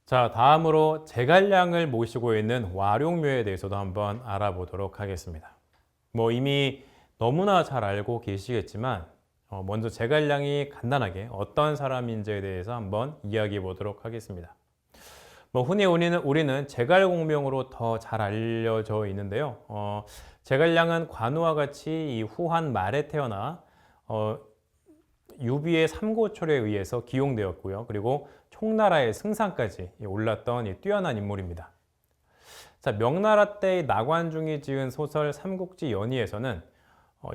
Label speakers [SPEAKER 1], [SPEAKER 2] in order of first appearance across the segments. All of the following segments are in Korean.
[SPEAKER 1] 자, 다음으로 제갈량을 모시고 있는 와룡묘에 대해서도 한번 알아보도록 하겠습니다. 이미 너무나 잘 알고 계시겠지만 먼저 제갈량이 간단하게 어떤 사람인지에 대해서 한번 이야기해 보도록 하겠습니다. 흔히 우리는 제갈공명으로 더 잘 알려져 있는데요. 제갈량은 관우와 같이 이 후한 말에 태어나 유비의 삼고초려에 의해서 기용되었고요. 그리고 총나라의 승상까지 올랐던 이 뛰어난 인물입니다. 자, 명나라 때의 나관중이 지은 소설 삼국지 연의에서는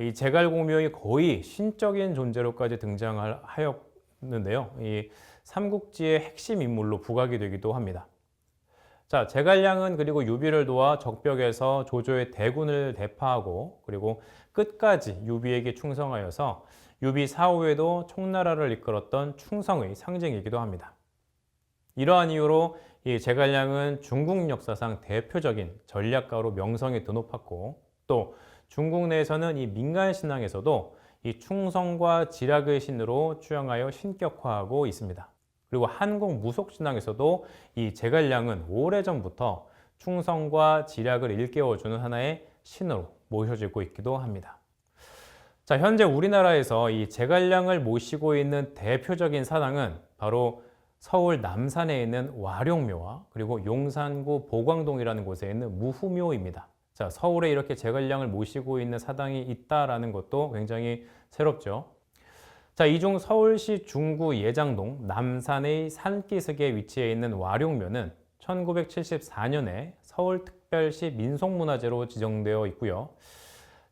[SPEAKER 1] 이 제갈공명이 거의 신적인 존재로까지 등장하였는데요. 이 삼국지의 핵심 인물로 부각이 되기도 합니다. 자, 제갈량은 그리고 유비를 도와 적벽에서 조조의 대군을 대파하고 그리고 끝까지 유비에게 충성하여서 유비 사후에도 총나라를 이끌었던 충성의 상징이기도 합니다. 이러한 이유로 이 제갈량은 중국 역사상 대표적인 전략가로 명성이 드높았고 또 중국 내에서는 이 민간 신앙에서도 이 충성과 지략의 신으로 추앙하여 신격화하고 있습니다. 그리고 한국 무속 신앙에서도 이 제갈량은 오래전부터 충성과 지략을 일깨워주는 하나의 신으로 모셔지고 있기도 합니다. 자, 현재 우리나라에서 이 제갈량을 모시고 있는 대표적인 사당은 바로 서울 남산에 있는 와룡묘와 그리고 용산구 보광동이라는 곳에 있는 무후묘입니다. 자, 서울에 이렇게 제갈량을 모시고 있는 사당이 있다라는 것도 굉장히 새롭죠. 자, 이 중 서울시 중구 예장동 남산의 산기슭에 위치해 있는 와룡묘는 1974년에 서울특별시 민속문화재로 지정되어 있고요.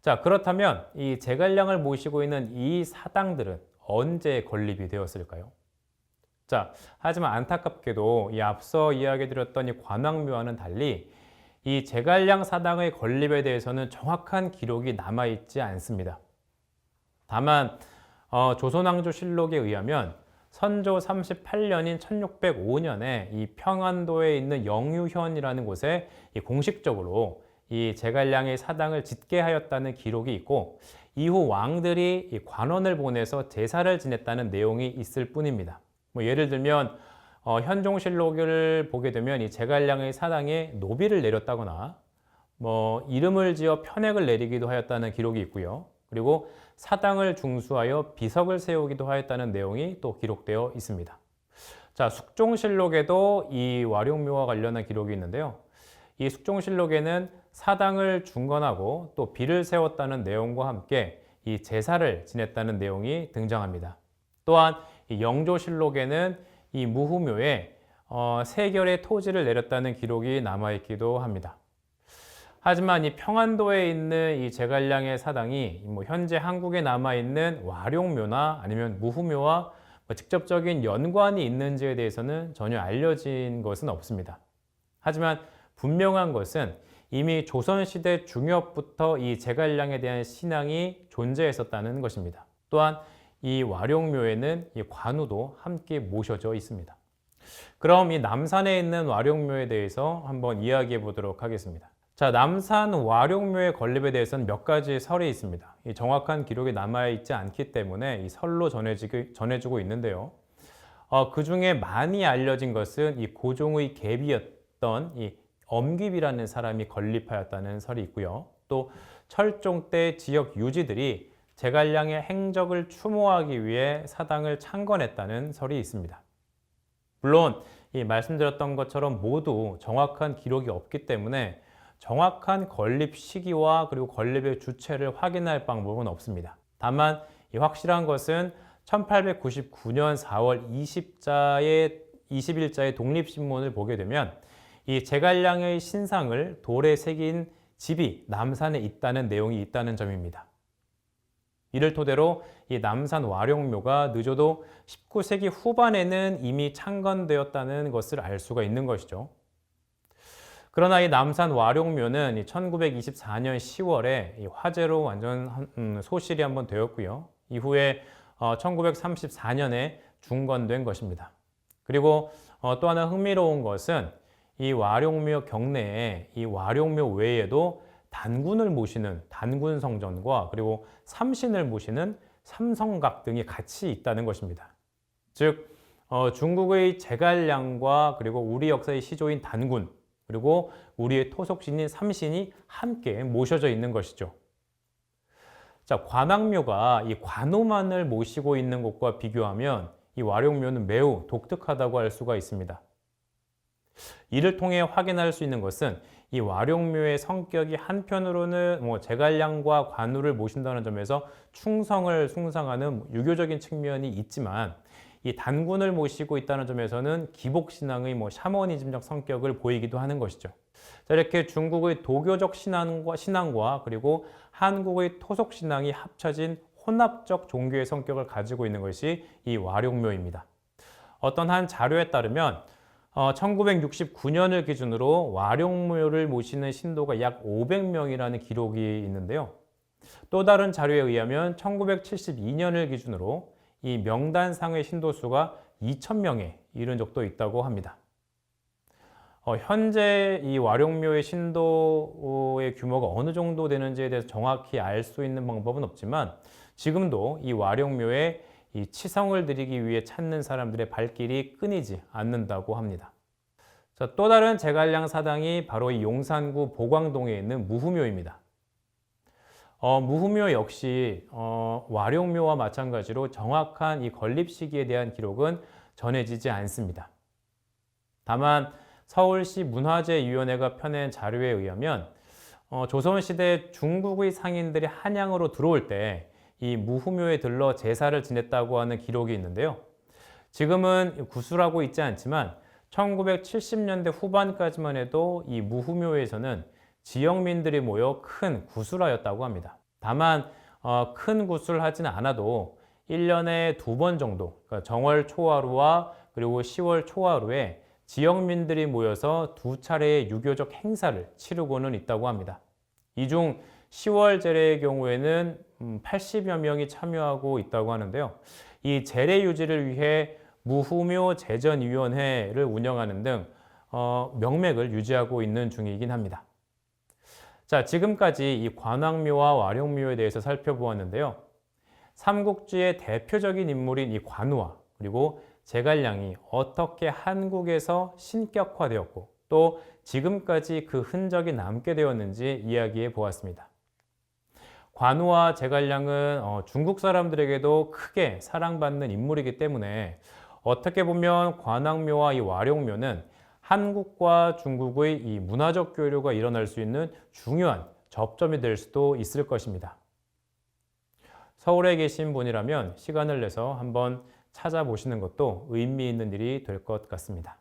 [SPEAKER 1] 자, 그렇다면 이 제갈량을 모시고 있는 이 사당들은 언제 건립이 되었을까요? 자, 하지만 안타깝게도 이 앞서 이야기드렸던 이 관왕묘와는 달리 이 제갈량 사당의 건립에 대해서는 정확한 기록이 남아있지 않습니다. 다만 조선왕조실록에 의하면 선조 38년인 1605년에 이 평안도에 있는 영유현이라는 곳에 공식적으로 이 제갈량의 사당을 짓게 하였다는 기록이 있고 이후 왕들이 이 관원을 보내서 제사를 지냈다는 내용이 있을 뿐입니다. 예를 들면 현종실록을 보게 되면 이 제갈량의 사당에 노비를 내렸다거나 이름을 지어 편액을 내리기도 하였다는 기록이 있고요. 그리고 사당을 중수하여 비석을 세우기도 하였다는 내용이 또 기록되어 있습니다. 자, 숙종실록에도 이 와룡묘와 관련한 기록이 있는데요. 이 숙종실록에는 사당을 중건하고 또 비를 세웠다는 내용과 함께 이 제사를 지냈다는 내용이 등장합니다. 또한 이 영조실록에는 이 무후묘에 세결의 토지를 내렸다는 기록이 남아있기도 합니다. 하지만 이 평안도에 있는 이 제갈량의 사당이 현재 한국에 남아있는 와룡묘나 아니면 무후묘와 직접적인 연관이 있는지에 대해서는 전혀 알려진 것은 없습니다. 하지만 분명한 것은 이미 조선시대 중엽부터 이 제갈량에 대한 신앙이 존재했었다는 것입니다. 또한 이 와룡묘에는 이 관우도 함께 모셔져 있습니다. 그럼 이 남산에 있는 와룡묘에 대해서 한번 이야기해 보도록 하겠습니다. 자, 남산 와룡묘의 건립에 대해서는 몇 가지 설이 있습니다. 이 정확한 기록이 남아있지 않기 때문에 이 설로 전해지고 있는데요. 그 중에 많이 알려진 것은 이 고종의 계비였던 이 엄귀비라는 사람이 건립하였다는 설이 있고요. 또 철종 때 지역 유지들이 제갈량의 행적을 추모하기 위해 사당을 창건했다는 설이 있습니다. 물론 이 말씀드렸던 것처럼 모두 정확한 기록이 없기 때문에 정확한 건립 시기와 그리고 건립의 주체를 확인할 방법은 없습니다. 다만 이 확실한 것은 1899년 4월 20일자의 독립신문을 보게 되면 이 제갈량의 신상을 돌에 새긴 집이 남산에 있다는 내용이 있다는 점입니다. 이를 토대로 이 남산 와룡묘가 늦어도 19세기 후반에는 이미 창건되었다는 것을 알 수가 있는 것이죠. 그러나 이 남산 와룡묘는 1924년 10월에 화재로 완전 소실이 한번 되었고요. 이후에 1934년에 중건된 것입니다. 그리고 또 하나 흥미로운 것은 이 와룡묘 경내에 이 와룡묘 외에도 단군을 모시는 단군성전과 그리고 삼신을 모시는 삼성각 등이 같이 있다는 것입니다. 즉 중국의 제갈량과 그리고 우리 역사의 시조인 단군, 그리고 우리의 토속신인 삼신이 함께 모셔져 있는 것이죠. 자, 관악묘가 이 관우만을 모시고 있는 곳과 비교하면 이 와룡묘는 매우 독특하다고 할 수가 있습니다. 이를 통해 확인할 수 있는 것은 이 와룡묘의 성격이 한편으로는 제갈량과 관우를 모신다는 점에서 충성을 숭상하는 유교적인 측면이 있지만, 이 단군을 모시고 있다는 점에서는 기복신앙의 샤머니즘적 성격을 보이기도 하는 것이죠. 자, 이렇게 중국의 도교적 신앙과 그리고 한국의 토속 신앙이 합쳐진 혼합적 종교의 성격을 가지고 있는 것이 이 와룡묘입니다. 어떤 한 자료에 따르면 1969년을 기준으로 와룡묘를 모시는 신도가 약 500명이라는 기록이 있는데요. 또 다른 자료에 의하면 1972년을 기준으로 이 명단상의 신도 수가 2,000명에 이른 적도 있다고 합니다. 현재 이 와룡묘의 신도의 규모가 어느 정도 되는지에 대해서 정확히 알 수 있는 방법은 없지만, 지금도 이 와룡묘에 이 치성을 드리기 위해 찾는 사람들의 발길이 끊이지 않는다고 합니다. 자, 또 다른 제갈량 사당이 바로 이 용산구 보광동에 있는 무후묘입니다. 무후묘 역시 와룡묘와 마찬가지로 정확한 이 건립 시기에 대한 기록은 전해지지 않습니다. 다만 서울시 문화재위원회가 펴낸 자료에 의하면 조선시대 중국의 상인들이 한양으로 들어올 때 이 무후묘에 들러 제사를 지냈다고 하는 기록이 있는데요. 지금은 구술하고 있지 않지만 1970년대 후반까지만 해도 이 무후묘에서는 지역민들이 모여 큰 구술하였다고 합니다. 다만 큰 구술을 하지는 않아도 1년에 2번 정도, 그러니까 정월 초하루와 그리고 10월 초하루에 지역민들이 모여서 2차례의 유교적 행사를 치르고는 있다고 합니다. 이 중 10월 제례의 경우에는 80여 명이 참여하고 있다고 하는데요. 이 제례 유지를 위해 무후묘 제전위원회를 운영하는 등 명맥을 유지하고 있는 중이긴 합니다. 자, 지금까지 이 관악묘와 와룡묘에 대해서 살펴보았는데요. 삼국지의 대표적인 인물인 이 관우와 그리고 제갈량이 어떻게 한국에서 신격화되었고 또 지금까지 그 흔적이 남게 되었는지 이야기해 보았습니다. 관우와 제갈량은 중국 사람들에게도 크게 사랑받는 인물이기 때문에 어떻게 보면 관악묘와 이 와룡묘는 한국과 중국의 이 문화적 교류가 일어날 수 있는 중요한 접점이 될 수도 있을 것입니다. 서울에 계신 분이라면 시간을 내서 한번 찾아보시는 것도 의미 있는 일이 될 것 같습니다.